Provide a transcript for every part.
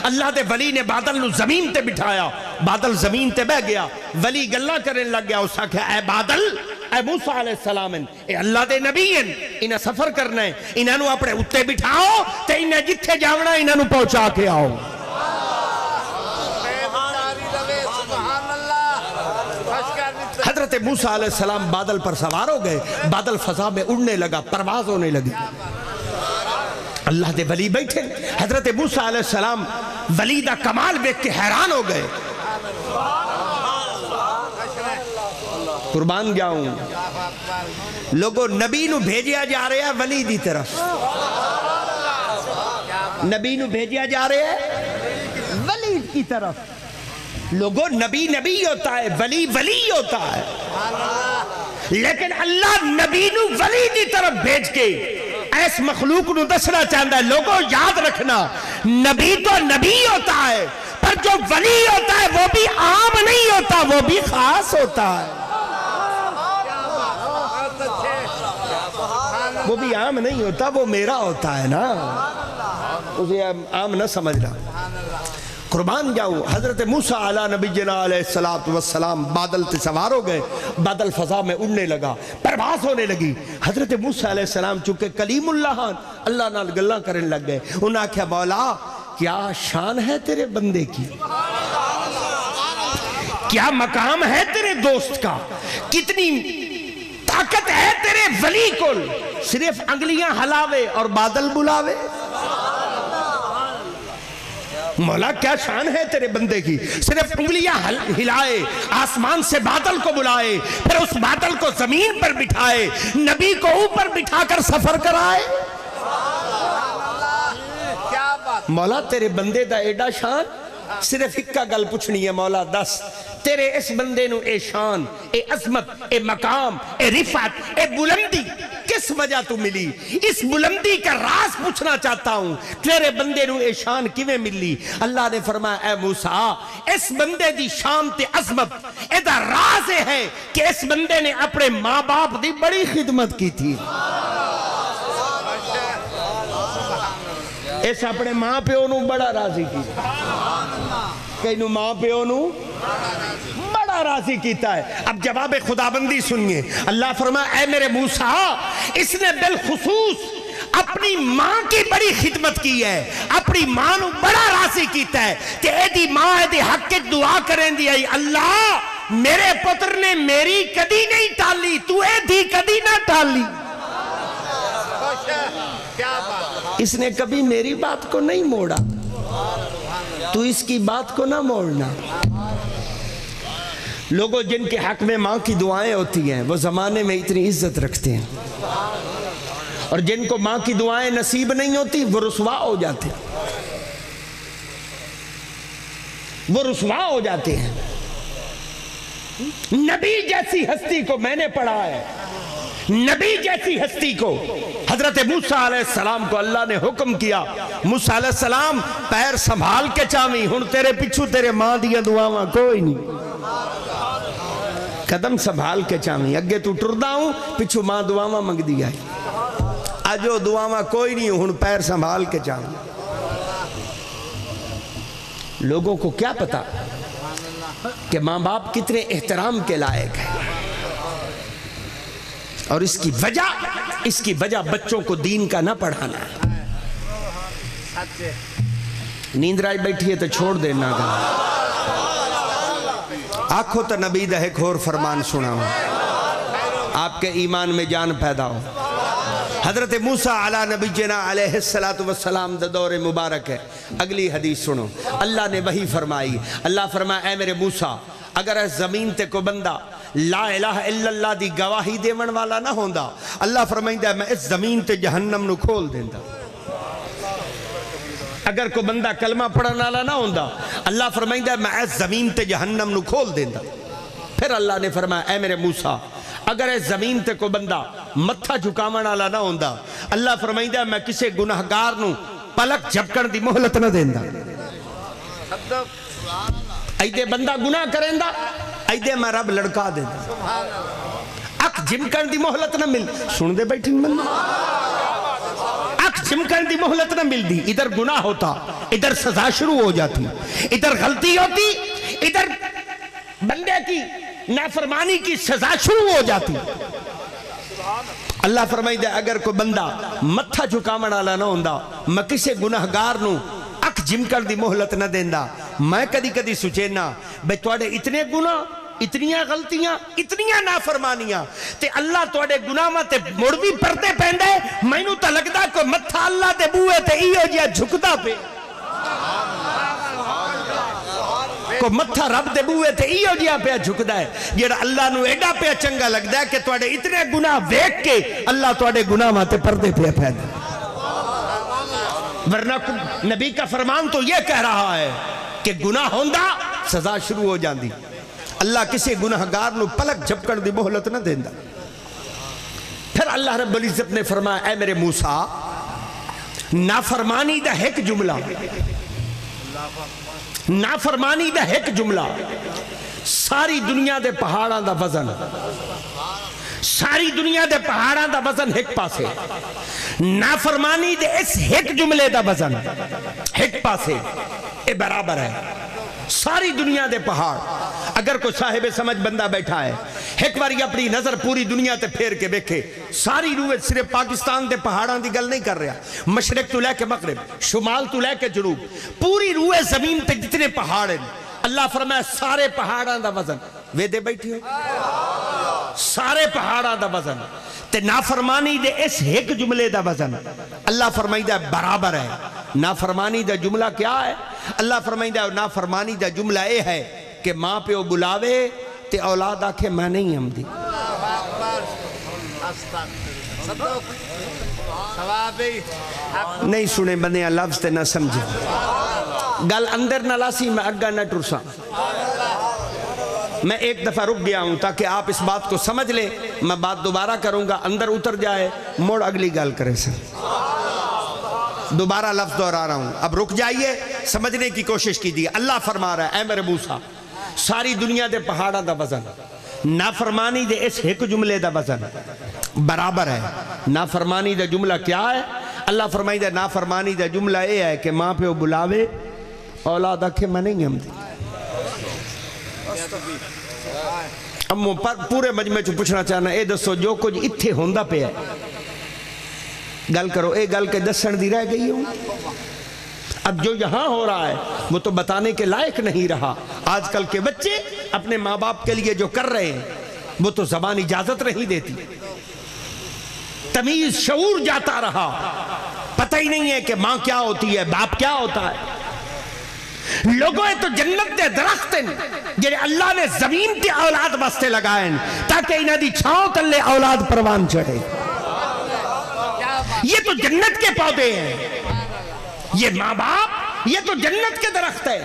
اللہ دے ولی نے بادل نو زمین تے بٹھایا، بادل زمین تے بہ گیا، ولی گلہ کرنے لگ گیا، اس آکھیا اے بادل، اے موسیٰ علیہ السلام، اے اللہ دے نبی ہیں، انہیں سفر کرنا ہے، انہیں نو اپنے اتے بٹھاؤ تے انہیں جتھے جاونا انہیں نو پہنچا کے آؤ۔ حضرت موسیٰ علیہ السلام بادل پر سوار ہو گئے، بادل فضا میں اڑنے لگا، پرواز ہونے لگی، اللہ دے ولی بیٹھے، حضرت موسیٰ علیہ السلام ولی دا کمال دیکھ کے حیران ہو گئے۔ قربان جاؤں لوگوں، نبی نو بھیجیا جا رہے ہیں ولی دی طرف، نبی نو بھیجیا جا رہے ہیں ولی کی طرف۔ لوگوں، نبی نبی ہوتا ہے، ولی ولی ہوتا ہے، لیکن اللہ نبی نو ولی دی طرف بھیج کے ایس مخلوق نو دسنا چاہتا ہے۔ لوگوں یاد رکھنا، نبی تو نبی ہوتا ہے، پر جو ولی ہوتا ہے وہ بھی عام نہیں ہوتا، وہ بھی خاص ہوتا ہے، وہ بھی عام نہیں ہوتا، وہ میرا ہوتا ہے نا، اسے عام نہ سمجھنا۔ قربان جاؤ، حضرت موسیٰ علیہ نبی جنا علیہ السلام بادل تے سوار ہو گئے، بادل فضا میں اڑنے لگا، پرواز ہونے لگی۔ حضرت موسیٰ علیہ السلام چونکہ کلیم اللہ اللہ نال گلاں کرنے لگ گئے، انہاں کہا مولا کیا شان ہے تیرے بندے کی، کیا مقام ہے تیرے دوست کا، کتنی طاقت ہے تیرے ولی کو، صرف انگلیاں ہلاوے اور بادل بلاوے۔ مولا کیا شان ہے تیرے بندے کی، صرف انگلیاں ہلائے، آسمان سے بادل کو بلائے، پھر اس بادل کو زمین پر بٹھائے، نبی کو اوپر بٹھا کر سفر کرائے۔ مولا تیرے بندے دا ایڈا شان، صرف ایک کا گل پوچھنی ہے مولا دس، تیرے اس بندے نو اے شان، اے عظمت، اے مقام، اے رفعت، اے بلندی کس وجہ تو ملی؟ اس بلندی کا راز پوچھنا چاہتا ہوں، تیرے بندے نو اے شان کیویں ملی؟ اللہ نے فرمایا اے موسیٰ، اس بندے دی شان تے عظمت ایدہ راز ہے کہ اس بندے نے اپنے ماں باپ دی بڑی خدمت کی تھی، اس اپنے ماں پہ انہوں بڑا راضی کی، کہیں نو ماں پہ انہوں بڑا راضی کیتا ہے۔ اب جواب خداوندی سنیے، اللہ فرمایا اے میرے موسیٰ، اس نے بالخصوص اپنی ماں کی بڑی خدمت کی ہے، اپنی ماں نو بڑا راضی کیتا ہے کہ اے دی ماں اے دی حق کے دعا کریں دی آئی، اللہ میرے پتر نے میری کدی نہیں ٹالی، تو اے دی کدی نہ ٹالی، اس نے کبھی میری بات کو نہیں موڑا، تو اس کی بات کو نہ موڑنا۔ لوگوں جن کے حق میں ماں کی دعائیں ہوتی ہیں وہ زمانے میں اتنی عزت رکھتے ہیں، اور جن کو ماں کی دعائیں نصیب نہیں ہوتی وہ رسوا ہو جاتے ہیں، وہ رسوا ہو جاتے ہیں۔ نبی جیسی ہستی کو میں نے پڑھا ہے، نبی جیسی ہستی کو، حضرت موسیٰ علیہ السلام کو اللہ نے حکم کیا، موسیٰ علیہ السلام پیر سنبھال کے چاویں، ہن تیرے پچھو تیرے ماں دیا دعاواں کوئی نہیں، قدم سنبھال کے چاویں، اگے تو ٹردا ہوں پچھو ماں دعاواں منگ دیا ہے، آجو دعاواں کوئی نہیں ہن پیر سنبھال کے چاویں۔ لوگوں کو کیا پتا کہ ماں باپ کتنے احترام کے لائق ہیں، اور اس کی وجہ بچوں کو دین کا نہ پڑھانا ہے۔ نیند رائی بیٹھی ہے تو چھوڑ دینا گا، آنکھوں تو نبی دا ایک اور فرمان سنا ہوں، آپ کے ایمان میں جان پیدا ہو۔ حضرت موسیٰ علیہ نبی جنا علیہ السلام دا دور مبارک ہے، اگلی حدیث سنو، اللہ نے وحی فرمائی، اللہ فرمایا اے میرے موسیٰ، اگر اس زمین تے کو بندہ لا الہ الا اللہ دی گواہی دیون والا نہ ہوندا، اللہ فرمائندہ میں اس زمین تے جہنم نو کھول دیندہ۔ اگر کو بندہ کلمہ پڑھن والا نہ ہوندا، اللہ فرمائندہ میں اس زمین تے جہنم نو کھول دیندہ۔ پھر اللہ نے فرمایا اے میرے موسیٰ، اگر اس زمین تے کو بندہ متھا جھکاون والا نہ ہوندا، اللہ فرمائندہ میں کسے گناہگار نو پلک جھپکن دی مہلت نہ دیندہ۔ ایدے بندہ گناہ کریں دا، ایدے میں رب لڑکا دے دا، اک جھمکن دی مہلت نہ مل، سن دے بیٹھیں بندہ، اک جھمکن دی مہلت نہ ملتی، ادھر گناہ ہوتا، ادھر سزا شروع ہو جاتی، ادھر غلطی ہوتی، ادھر بندے کی نافرمانی کی سزا شروع ہو جاتی۔ اللہ فرمائی دے اگر کوئی بندہ متھا جھکاون والا نہ ہوندا، میں کسے گناہگار نو اکھ جھمکن دی مہلت نہ دیندا۔ میں کدی کدی سوچینا بھئی تواڈے اتنے گناہ، اتنیاں غلطیاں، اتنیاں نافرمانیاں تے اللہ تواڈے گناہاں تے مڑ بھی پردے پیندے، مینوں تے لگدا کوئی متھا اللہ دے بوئے تے ایہو جیا جھکدا پے، کو متھا رب دے بوئے تے ایہو جیا پیا جھکدا ہے جڑا اللہ نو ایڈا پیا چنگا لگدا ہے کہ تواڈے اتنے گناہ ویکھ کے اللہ تواڈے گناہاں تے پردے پیا پیندا۔ ورنہ نبی کا فرمان تو یہ کہہ رہا ہے کہ گناہ ہوندا سزا شروع ہو جاندی۔ اللہ کسی گناہگار نو پلک جھپکن دی مہلت نہ دیندا۔ پھر اللہ رب العزت نے فرمایا اے میرے موسیٰ، نافرمانی دا ایک جملہ، نافرمانی دا ایک جملہ ساری دنیا دے پہاڑاں دا وزن، ساری دنیا دے پہاڑاں دا وزن ایک پاسے، نافرمانی دے اس ایک جملے دا وزن ایک پاسے اے برابر ہے۔ ساری دنیا دے پہاڑ، اگر کوئی صاحب سمجھ بندہ بیٹھا ہے ایک باری اپنی نظر پوری دنیا تے پھیر کے بیکھے، ساری روح صرف پاکستان دے پہاڑاں دی گل نہیں کر رہا، مشرق تو لے کے مغرب، شمال تو لے کے جنوب، پوری روح زمین تے جتنے پہاڑ ہیں، اللہ فرمایا سارے پہاڑاں دا وزن وے دے بیٹھی ہو، سارے پہاڑاں دا وزن تے نافرمانی دے اس ایک جملے دا وزن اللہ فرمائی دا برابر ہے۔ نافرمانی دا جملہ کیا ہے؟ اللہ فرمائی دا نافرمانی دا جملہ اے ہے کہ ماں پہ بلاوے تے اولاد آکھے میں نہیں ہم دی۔ نہیں سنے بندے لفظ تے نہ سمجھے، گل اندر نہ لاسی میں اگا نہ ٹرسا۔ میں ایک دفعہ رک گیا ہوں تاکہ آپ اس بات کو سمجھ لیں، میں بات دوبارہ کروں گا، اندر اتر جائے موڑ اگلی گل کرے سر۔ دوبارہ لفظ دہرا رہا ہوں، اب رک جائیے، سمجھنے کی کوشش کیجیے۔ اللہ فرما رہا ہے اے میرے موسیٰ، ساری دنیا دے پہاڑاں دا وزن نافرمانی دے اس ایک جملے دا وزن برابر ہے۔ نافرمانی دا جملہ کیا ہے؟ اللہ فرمائی دا نافرمانی دا جملہ یہ ہے کہ ماں پہ بلاوے اولاد آکھے میں نہیں ہم دی۔ امو پورے مجمع چو پوچھنا چاہنا اے دسو جو کچھ اتھے ہوندہ پہ ہے گل کرو، اے گل کے دسن دی رہ گئی ہوں۔ اب جو یہاں ہو رہا ہے وہ تو بتانے کے لائق نہیں رہا۔ آج کل کے بچے اپنے ماں باپ کے لیے جو کر رہے ہیں وہ تو زبان اجازت نہیں دیتی، تمیز شعور جاتا رہا، پتہ ہی نہیں ہے کہ ماں کیا ہوتی ہے، باپ کیا ہوتا ہے۔ لوگوں تو جنت دے درخت ہیں جنہیں اللہ نے زمین تے اولاد واسطے لگائیں تاکہ انہاں دی چھاؤں تلے اولاد پروان چڑھے۔ یہ تو جنت کے پودے ہیں، یہ ماں باپ یہ تو جنت کے درخت ہے۔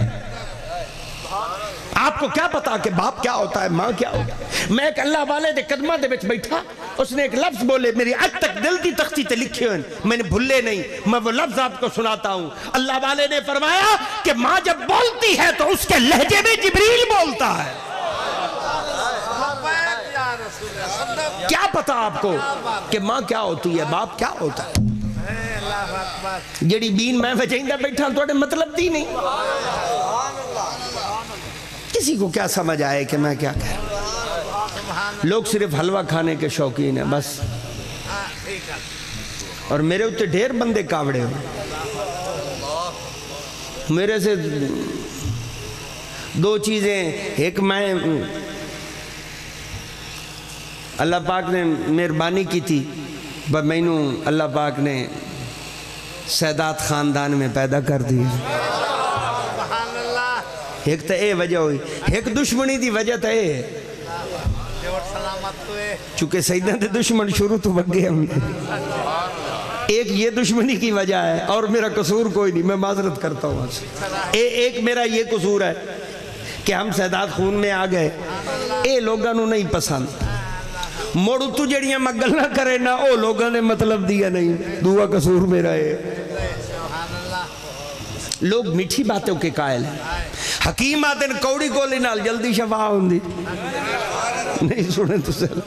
آپ کو کیا پتا کہ باپ کیا ہوتا ہے، ماں کیا ہوتا ہے؟ میں ایک اللہ والے دے قدمہ دے بچ بیٹھا، اس نے ایک لفظ بولے، میری آج تک دل دی تختی تے لکھے ہیں، میں نے بھلے نہیں، میں وہ لفظ آپ کو سناتا ہوں۔ اللہ والے نے فرمایا کہ ماں جب بولتی ہے تو اس کے لہجے میں جبریل بولتا ہے۔ کیا پتا آپ کو کہ ماں کیا ہوتی ہے، باپ کیا ہوتا ہے؟ جڑی بین میں وجہندہ بیٹھا توڑے مطلب دی نہیں، کسی کو کیا سمجھ آئے کہ میں کیا کہہ رہا ہوں؟ لوگ صرف حلوہ کھانے کے شوقین ہیں بس، اور میرے اتے ڈھیر بندے کاوڑے ہوئے، میرے سے دو چیزیں، ایک میں اللہ پاک نے مہربانی کی تھی، پر میں نے اللہ پاک نے سیدات خاندان میں پیدا کر دی۔ ایک تو اے وجہ ہوئی، ایک دشمنی دی وجہ تو اے ہے چونکہ سیدنا دے دشمن شروع تو بگ گئے ہم نے، ایک یہ دشمنی کی وجہ ہے، اور میرا قصور کوئی نہیں، میں معذرت کرتا ہوں۔ ایک میرا یہ قصور ہے کہ ہم سیدات خون میں آ گئے، اے لوگاں نو نہیں پسند، موڑو تو جڑیاں مگل نہ کرے نہ او لوگاں نے مطلب دیا نہیں، دعا قصور میرا ہے۔ لوگ میٹھی باتوں کے قائل ہیں، حکیم آدن کوڑی گولی نال جلدی شفا ہوندی، نہیں سنے تو سر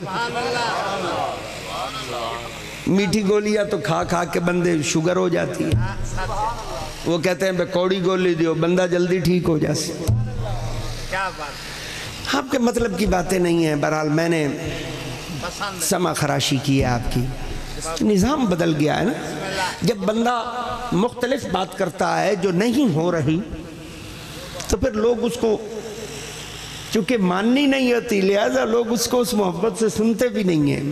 میٹھی گولیاں تو کھا کھا کے بندے شوگر ہو جاتی ہے، وہ کہتے ہیں بے کوڑی گولی دیو بندہ جلدی ٹھیک ہو جاسی۔ آپ کے مطلب کی باتیں نہیں ہیں، بہرحال میں نے سما خراشی کی ہے آپ کی، نظام بدل گیا ہے نا۔ جب بندہ مختلف بات کرتا ہے جو نہیں ہو رہی تو پھر لوگ اس کو چونکہ ماننی نہیں ہوتی، لہذا لوگ اس کو اس محبت سے سنتے بھی نہیں ہیں،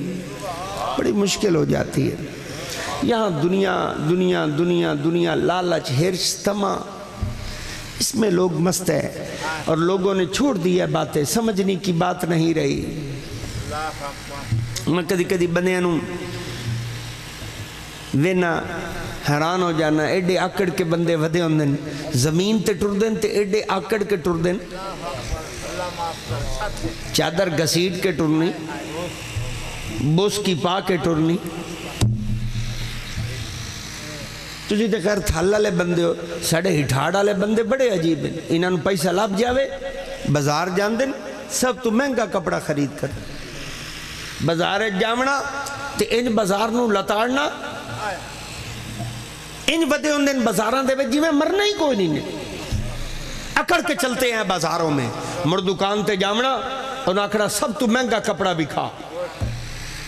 بڑی مشکل ہو جاتی ہے۔ یہاں دنیا دنیا دنیا دنیا، لالچ، ہرس، طمع، اس میں لوگ مست ہیں، اور لوگوں نے چھوڑ دیا باتیں، سمجھنے کی بات نہیں رہی۔ میں کدی کدی بندیاں نوں وینا حیران ہو جانا، ایڈے آکڑ کے بندے ودے ہوندن، زمین تے ٹر دن تے ایڈے آکڑ کے ٹر دن، چادر گھسیٹ کے ٹرنی، بوس کی پا کے ٹرنی۔ تجھے تے خیر تھال والے بندے ہو، ساڑے ہٹھاڑ والے بندے بڑے عجیب ہیں، انہاں نوں پیسہ لب جاوے بازار جان دن، سب تو مہنگا کپڑا خرید کر بازار جامنا تے ان بازار نوں لتاڑنا، ان ودے ہوں دن بازاراں دے جی میں مرنا ہی کوئی نہیں، اکڑ کے چلتے ہیں بازاروں میں، مر دکان تے جامنا اور آکڑا سب تو مہنگا کپڑا بھی کھا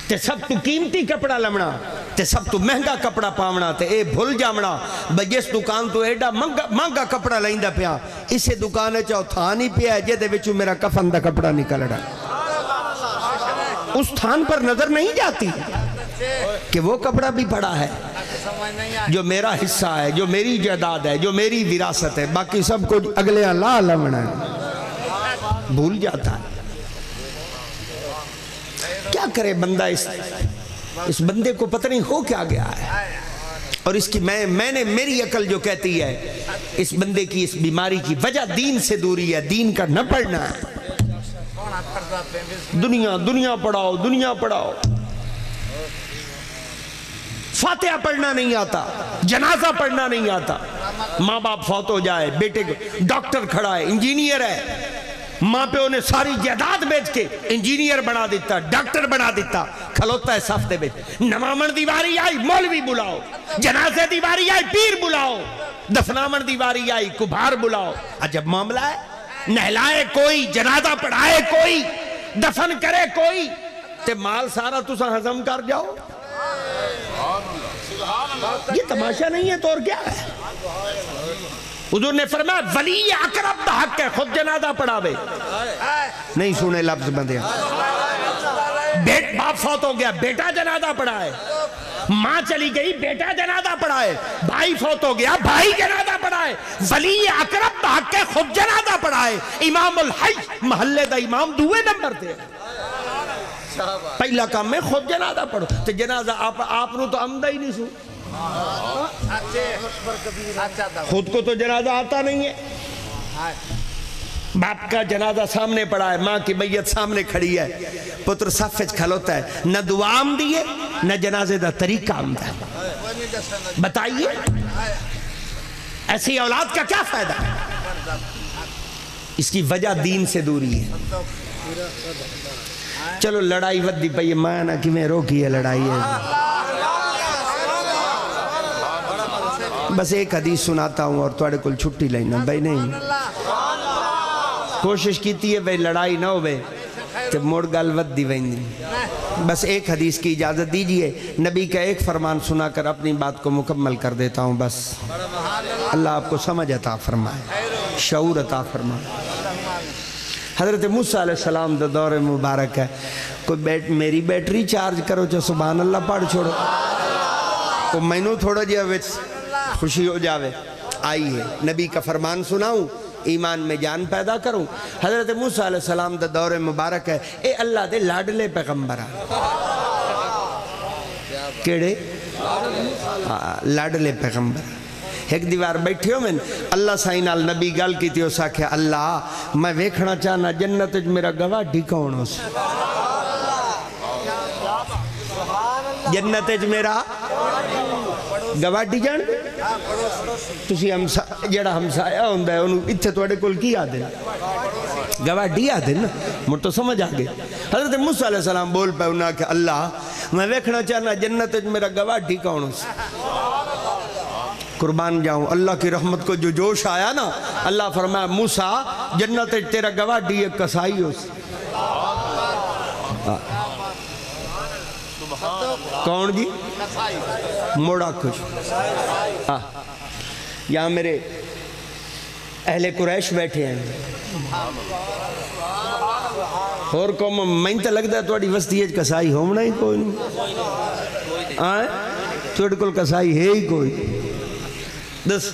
تے سب تو قیمتی کپڑا لمنا تے سب تو مہنگا کپڑا پاونا تے اے بھول جامنا بجس دکان تو ایڈا مہنگا کپڑا لائندہ پیا، اسے دکانے چاہو تھا نہیں پیا جے دے وچوں میرا کفن دا کپڑا نکل رہا، اس تھان پر نظر نہیں جاتی کہ وہ کپڑا بھی پڑا ہے جو میرا حصہ ہے، جو میری جائیداد ہے، جو میری وراثت ہے، باقی سب کچھ اگلے اللہ لمنا ہے، بھول جاتا ہے۔ کیا کرے بندہ، اس بندے کو پتہ نہیں ہو کیا گیا ہے، اور اس کی میں نے میری عقل جو کہتی ہے اس بندے کی اس بیماری کی وجہ دین سے دوری ہے، دین کا نہ پڑھنا ہے۔ دنیا پڑھاؤ، دنیا پڑھاؤ، فاتحہ پڑھنا نہیں آتا، جنازہ پڑھنا نہیں آتا، ماں باپ فوت ہو جائے، بیٹے کو ڈاکٹر کھڑا ہے، انجینئر ہے، ماں پہ انہیں ساری جائیداد بیچ کے انجینئر بنا دیتا، ڈاکٹر بنا دیتا، کھلوتا ہے صف دے بیچ، نمامن دیواری آئی مولوی بلاؤ، جنازے دیواری آئی پیر بلاؤ، دفنامن دیواری آئی کبھار بلاؤ، عجب معاملہ ہے، نہلائے کوئی، جنازہ پڑھائے کوئی، دفن کرے کوئی، تے مال سارا تسا ہضم کر جاؤ، یہ تماشا نہیں ہے تو اور کیا ہے؟ حضور نے فرمایا ولی اقرب دا حق ہے، خود جنازہ پڑھاوے، نہیں سنے لفظ بندے، باپ فوت ہو گیا بیٹا جنازہ پڑھائے، ماں چلی گئی بیٹا جنازہ پڑھائے، بھائی فوت ہو گیا بھائی جنازہ پڑھائے، ولی اقرب دا حق ہے خود جنازہ پڑھائے، امام الحی محلے دا امام دوے نمبر تھے، پہلا کام میں خود جنازہ پڑھو، تو جنازہ آپ نو تو عمدہ ہی نہیں سو، خود کو تو جنازہ آتا نہیں ہے، باپ کا جنازہ سامنے پڑا ہے، ماں کی میت سامنے کھڑی ہے، پتر صف وچ کھلوتا ہے، نہ دعا آمدی ہے نہ جنازے دا طریقہ آمدہ ہے، بتائیے ایسی اولاد کا کیا فائدہ ہے؟ اس کی وجہ دین سے دوری ہے۔ چلو لڑائی ودی پئی ہے، ماں نہ کہ میں روکی ہے لڑائی ہے، بس ایک حدیث سناتا ہوں اور توڑے کل چھٹی لینا بھائی، نہیں کوشش کیتی ہے بھائی لڑائی نہ ہوئے تو موڑ گل ود دی ویندی، بس ایک حدیث کی اجازت دیجئے، نبی کا ایک فرمان سنا کر اپنی بات کو مکمل کر دیتا ہوں، بس اللہ آپ کو سمجھ عطا فرمائے، شعور عطا فرمائے۔ حضرت موسیٰ علیہ السلام دا دور مبارک ہے، کوئی میری بیٹری چارج کرو چاہ سبحان اللہ پڑھ چھوڑو، تو میں نو تھوڑا جیا وچ خوشی ہو جاوے، آئیے نبی کا فرمان سناؤں، ایمان میں جان پیدا کروں۔ حضرت موسیٰ علیہ السلام دا دور مبارک ہے، اے اللہ دے لاڈلے پیغمبرہ، کیڑے لاڈلے پیغمبر، ایک دیوار بیٹھے ہو میں اللہ سائن آل نبی گل کی تھی اسا کہ اللہ میں ویکھنا چاہنا جنت میرا گواہ ڈھکون ہو سے، جنت میرا گواہ ڈھکان تسی جڑا ہمسایا ہوندہ ہے انہوں اتھے توڑے کل کی آدھے گواہ ڈی آدھے نا مجھ تو سمجھ آگے۔ حضرت موسیٰ علیہ السلام بول پہ انہا کہ اللہ میں ویکھنا چاہنا جنت میرا گواہی کون سی قربان جاؤں اللہ کی رحمت کو جو جوش آیا نا اللہ فرمایا موسیٰ جنت تیرا گواہی ایک کسائی ہو سی کون جی موڑا خوش یہاں میرے اہل قریش بیٹھے ہیں اور قوم میں تو لگتا ہے توڑی وسطی ہے کسائی ہومنا ہی کوئی نہیں آئے توڑی کل کسائی ہے ہی کوئی دس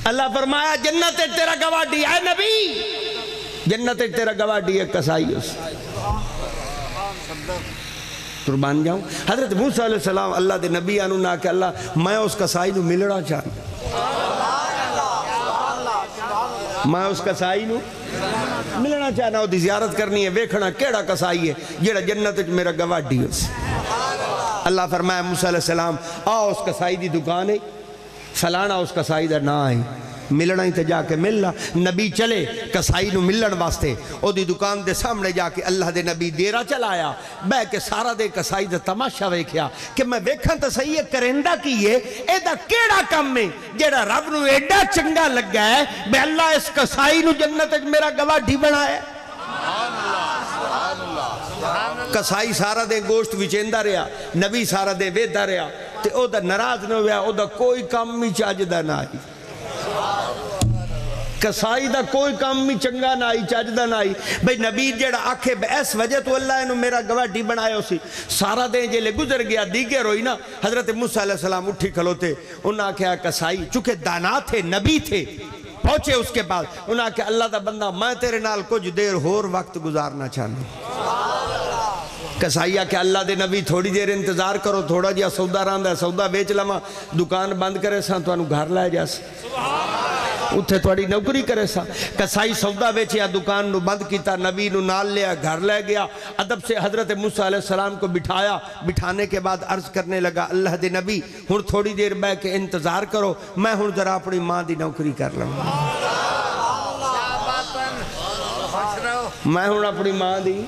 اللہ فرمایا جنت تیرا گواہی ہے نبی جنت تیرا گواہی ہے کسائی اس قربان جاؤں حضرت موسیٰ علیہ السلام اللہ دے نبی آنو نا کہ اللہ میں اس کسائی نو ملنا چاہنا میں اس کسائی نو ملنا چاہنا ہو دی زیارت کرنی ہے ویکھنا کیڑا کسائی ہے جیڑا جنت میرا گواہی ہے اللہ فرمایا موسیٰ علیہ السلام آؤ اس کسائی دی دکان ہے فلانا اس کسائی دا نا ہے ملنا ہی تے جا کے ملنا نبی چلے کسائی نو ملن واسطے او دی دکان دے سامنے جا کے اللہ دے نبی دیرہ چلایا بے کے سارا دے کسائی دے تماشا ویکھیا کہ میں ویکھن تے صحیح ہے کرندہ کیے اے دا کیڑا کم میں جیڑا رب نو ایڈا چنگا لگ گیا ہے بے اللہ اس کسائی نو جنت میرا گواہی بنایا کسائی سارا دے گوشت وچیندہ رہا نبی سارا دے ویدہ رہا تے او دا ناراض نہ ہوا او دا کوئی کام ہی چاجدہ نہ آئی کسائی دا کوئی کام ہی چنگا نہ آئی چاجدہ نہ آئی بھئی نبی جیڑا آکھے اس وجہ تو اللہ انہوں میرا گواہی بنایا اسی سارا دیں جے لے گزر گیا دیگے روئی نا حضرت موسیٰ علیہ السلام اٹھی کھلوتے انہاں کہا کسائی چونکہ دانا تھے نبی تھے پہنچے اس کے بعد انہاں کہا اللہ دا بندہ میں تیرے نال کچھ دیر ہور وقت گزارنا چاہنا کسائیہ کہ اللہ دے نبی تھوڑی دیر انتظار کرو تھوڑا جیا سودا راندہ ہے سودا بیچ لما دکان بند کرے ساں تو انہوں گھر لائے جاس اتھے تھوڑی نوکری کرے ساں کسائی سودا بیچیا دکان نو بند کیتا نبی نو نال لیا گھر لے گیا ادب سے حضرت موسیٰ علیہ السلام کو بٹھایا بٹھانے کے بعد عرض کرنے لگا اللہ دے نبی ہن تھوڑی دیر بے کے انتظار کرو میں ہن ذرا اپنی ماں دی نوکری کر لوں میں ہوں اپنی ماں دی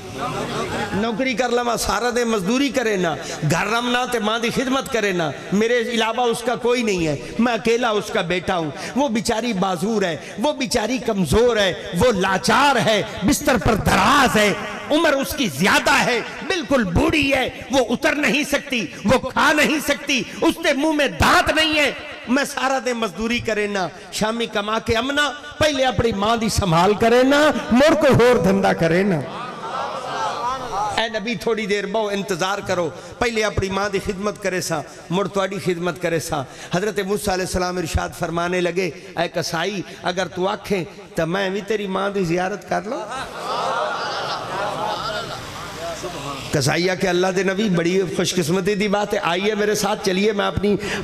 نوکری کر لما سارا دے مزدوری کرے نا گھر رمنا تے ماں دی خدمت کرے نا میرے علاوہ اس کا کوئی نہیں ہے میں اکیلا اس کا بیٹا ہوں وہ بیچاری بازور ہے وہ بیچاری کمزور ہے وہ لاچار ہے بستر پر دراز ہے عمر اس کی زیادہ ہے بالکل بوڑھی ہے وہ اتر نہیں سکتی وہ کھا نہیں سکتی اس نے منہ میں دانت نہیں ہے میں سارا دے مزدوری کرے نا شامی کما کے امنا پہلے اپنی ماں دی سنبھال کرے نا مور کو ہور دھندہ کرے نا اے نبی تھوڑی دیر بہو انتظار کرو پہلے اپنی ماں دی خدمت کرے سا مر تواڈی خدمت کرے سا حضرت موسیٰ علیہ السلام ارشاد فرمانے لگے اے کسائی اگر تو آکھیں تو میں بھی تیری ماں دی زیارت کر لوں کسائیہ کہ اللہ دے نبی بڑی خوش قسمتی دی بات ہے آئیے میرے ساتھ چلیے میں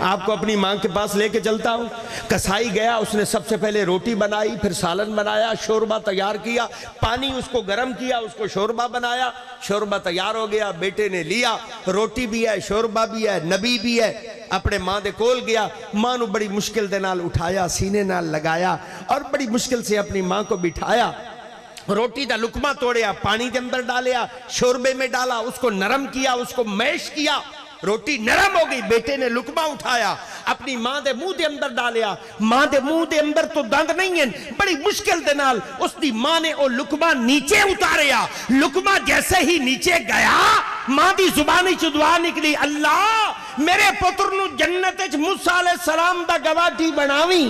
آپ کو اپنی ماں کے پاس لے کے چلتا ہوں کسائی گیا اس نے سب سے پہلے روٹی بنائی پھر سالن بنایا شوربہ تیار کیا پانی اس کو گرم کیا اس کو شوربہ بنایا شوربہ تیار ہو گیا بیٹے نے لیا روٹی بھی ہے شوربہ بھی ہے نبی بھی ہے اپنے ماں دے کول گیا ماں نو بڑی مشکل دے نال اٹھایا سینے نال لگایا اور بڑی مشکل سے اپنی ماں کو بٹھایا روٹی دا لکمہ توڑیا پانی کے اندر ڈالیا شوربے میں ڈالا اس کو نرم کیا اس کو میش کیا روٹی نرم ہو گئی بیٹے نے لکمہ اٹھایا اپنی ماں دے منہ دے اندر ڈالیا ماں دے منہ دے اندر تو دند نہیں ہے بڑی مشکل دے نال اس دی ماں نے او لکمہ نیچے اتاریا لکمہ جیسے ہی نیچے گیا ماں دی زبانی چدوا نکلی اللہ میرے پتر نو جنت وچ موسیٰ علیہ السلام دا گواہی بناویں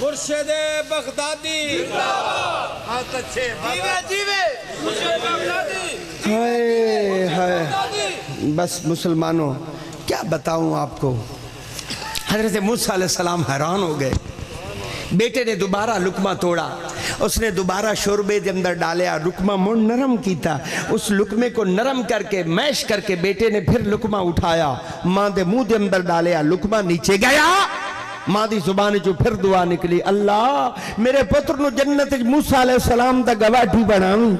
مرشد بغدادی بہت اچھے مرشد بغدادی بس مسلمانوں کیا بتاؤں آپ کو حضرت موسیٰ علیہ السلام حیران ہو گئے بیٹے نے دوبارہ لکمہ توڑا اس نے دوبارہ شوربے دے اندر ڈالیا لکمہ مڑ نرم کیتا اس لکمے کو نرم کر کے میش کر کے بیٹے نے پھر لکمہ اٹھایا ماں دے منہ دے اندر ڈالیا لکمہ نیچے گیا ماں دی زبان جو پھر دعا نکلی اللہ میرے پتر نو جنت موسیٰ علیہ السلام دا گواہی بناؤں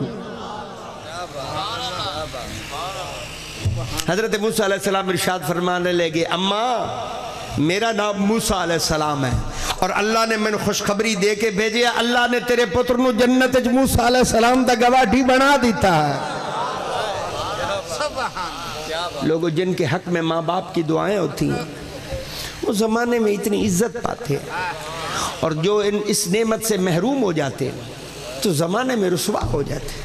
حضرت موسیٰ علیہ السلام ارشاد فرمانے لگے اماں میرا نام موسیٰ علیہ السلام ہے اور اللہ نے میں خوشخبری دے کے بھیجے اللہ نے تیرے پتر نو جنت موسیٰ علیہ السلام دا گواہی بنا دیتا ہے۔ لوگوں جن کے حق میں ماں باپ کی دعائیں ہوتی ہیں وہ زمانے میں اتنی عزت پاتے ہیں اور جو اس نعمت سے محروم ہو جاتے ہیں تو زمانے میں رسوا ہو جاتے ہیں،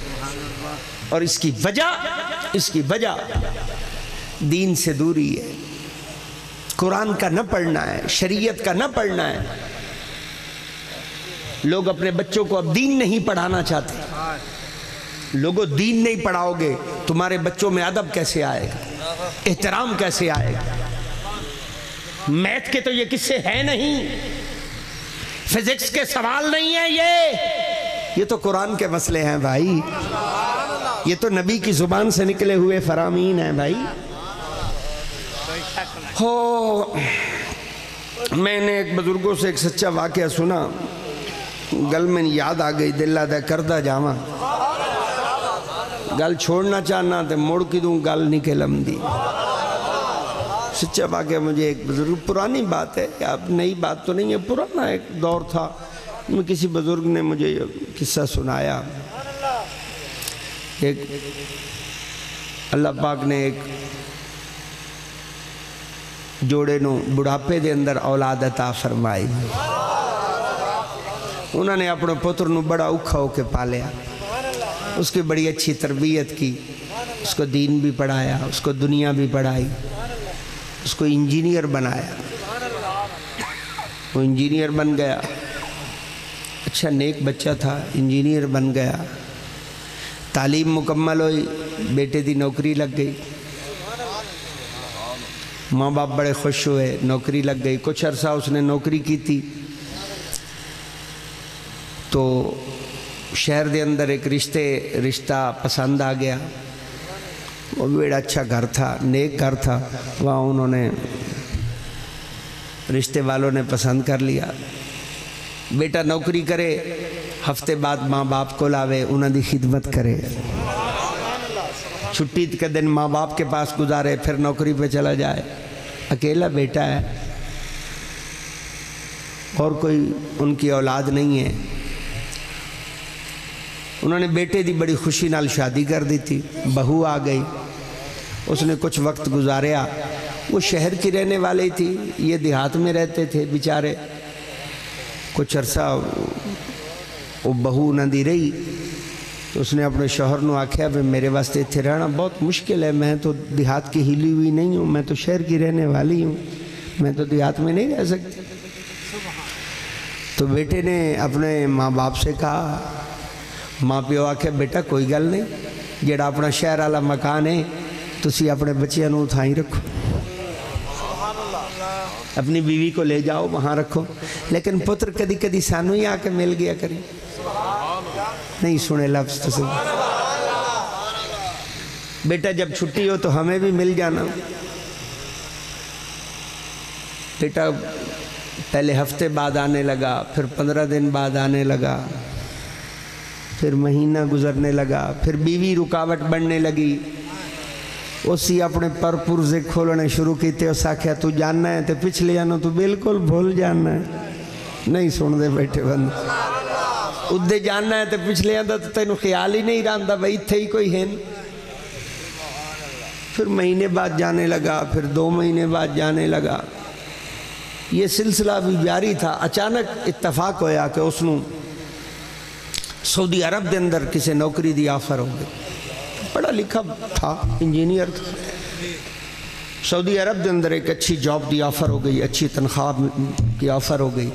اور اس کی وجہ دین سے دوری ہے، قرآن کا نہ پڑھنا ہے، شریعت کا نہ پڑھنا ہے۔ لوگ اپنے بچوں کو اب دین نہیں پڑھانا چاہتے۔ لوگوں دین نہیں پڑھاؤ گے تمہارے بچوں میں ادب کیسے آئے گا، احترام کیسے آئے گا؟ میتھ کے تو یہ قصے ہیں نہیں، فزکس کے سوال نہیں ہیں، یہ تو قرآن کے مسئلے ہیں بھائی، یہ تو نبی کی زبان سے نکلے ہوئے فرامین ہیں بھائی۔ میں نے ایک بزرگوں سے ایک سچا واقعہ سنا، گل میں یاد آ گئی، دل آدھا کردہ جاواں، گل چھوڑنا چاہنا تے موڑ کی دوں گل نہیں کے لم دی۔ سچا واقعہ مجھے ایک بزرگ، پرانی بات ہے، اب نئی بات تو نہیں ہے، پرانا ایک دور تھا، میں کسی بزرگ نے مجھے یہ قصہ سنایا۔ ایک اللہ پاک نے ایک جوڑے نو بڑھاپے دے اندر اولاد عطا فرمائی، انہوں نے اپنے پتر نو بڑا اوکھا ہو کے پالیا، اس کی بڑی اچھی تربیت کی، اس کو دین بھی پڑھایا، اس کو دنیا بھی پڑھائی، اس کو انجینئر بنایا، وہ انجینئر بن گیا، اچھا نیک بچہ تھا، انجینئر بن گیا، تعلیم مکمل ہوئی، بیٹے دی نوکری لگ گئی، ماں باپ بڑے خوش ہوئے، نوکری لگ گئی، کچھ عرصہ اس نے نوکری کی تھی تو شہر دے اندر ایک رشتہ پسند آ گیا، وہ بھی بڑا اچھا گھر تھا، نیک گھر تھا، وہاں انہوں نے رشتے والوں نے پسند کر لیا، بیٹا نوکری کرے، ہفتے بعد ماں باپ کو لاوے، انہوں دی خدمت کرے، چھٹی کے دن ماں باپ کے پاس گزارے، پھر نوکری پہ چلا جائے، اکیلا بیٹا ہے اور کوئی ان کی اولاد نہیں ہے۔ انہوں نے بیٹے دی بڑی خوشی نال شادی کر دی تھی، بہو آ گئی، اس نے کچھ وقت گزاریا، وہ شہر کی رہنے والی تھی، یہ دیہات میں رہتے تھے بیچارے، کچھ عرصہ وہ بہو نہ دی رہی تو اس نے اپنے شوہر نو آکھیا بھی میرے واسطے اتھے رہنا بہت مشکل ہے، میں تو دیہات کی ہلی ہوئی نہیں ہوں، میں تو شہر کی رہنے والی ہوں، میں تو دیہات میں نہیں رہ سکتی۔ تو بیٹے نے اپنے ماں باپ سے کہا، ماں پیو آکھے بیٹا کوئی گل نہیں، جڑا اپنا شہر والا مکان ہے تسی اپنے بچیاں نو اتھائی رکھو، اپنی بیوی کو لے جاؤ وہاں رکھو، لیکن پتر کدی کدی سانو ہی آ کے مل گیا کریں، نہیں سنے لفظ تو بیٹا جب چھٹی ہو تو ہمیں بھی مل جانا۔ بیٹا پہلے ہفتے بعد آنے لگا، پھر 15 دن بعد آنے لگا، پھر مہینہ گزرنے لگا، پھر بیوی رکاوٹ بننے لگی، اسی اپنے پر پرزے کھولنے شروع کیتے، اس آکھیا تو جاننا ہے تو پچھلے جانو تو بالکل بھول جاننا ہے، نہیں سن دے بیٹھے بند، ادھے جاننا ہے تو پچھلے جانو تو تینو خیال ہی نہیں رہندا بھئی تھے ہی کوئی ہے۔ پھر مہینے بعد جانے لگا، پھر 2 مہینے بعد جانے لگا، یہ سلسلہ بھی جاری تھا۔ اچانک اتفاق ہویا کہ اس نو سعودی عرب دے اندر کسی نوکری دی آفر ہو گئی، پڑھا لکھا تھا، انجینئر تھا، سعودی عرب دے اندر ایک اچھی جاب دی آفر ہو گئی، اچھی تنخواہ کی آفر ہو گئی۔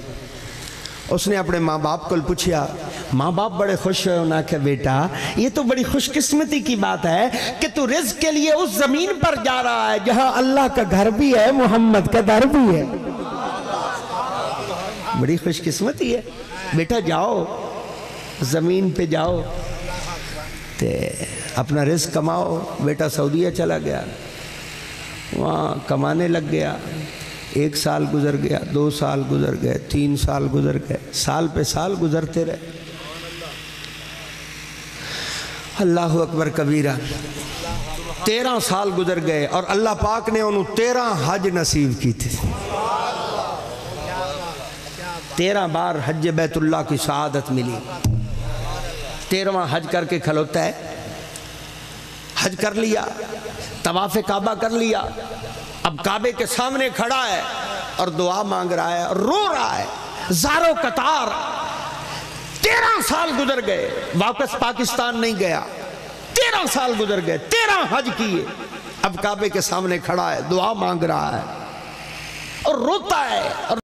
اس نے اپنے ماں باپ کو پوچھا، ماں باپ بڑے خوش ہوئے، انہوں نے کہا بیٹا یہ تو بڑی خوش قسمتی کی بات ہے کہ تو رزق کے لیے اس زمین پر جا رہا ہے جہاں اللہ کا گھر بھی ہے، محمد کا در بھی ہے، بڑی خوش قسمتی ہے، بیٹا جاؤ زمین پہ جاؤ تے اپنا رزق کماؤ۔ بیٹا سعودیہ چلا گیا، وہاں کمانے لگ گیا، 1 سال گزر گیا، 2 سال گزر گئے، 3 سال گزر گئے، سال پہ سال گزرتے رہے۔ اللہ اکبر کبیرہ 13 سال گزر گئے اور اللہ پاک نے انہوں 13 حج نصیب کی تھی 13 بار حج بیت اللہ کی سعادت ملی 13واں حج کر کے کھلوتا ہے حج کر لیا طواف کعبہ کر لیا اب کعبے کے سامنے کھڑا ہے اور دعا مانگ رہا ہے اور رو رہا ہے زارو قطار 13 سال گزر گئے واپس پاکستان نہیں گیا 13 سال گزر گئے 13 حج کیے اب کعبے کے سامنے کھڑا ہے دعا مانگ رہا ہے اور روتا ہے اور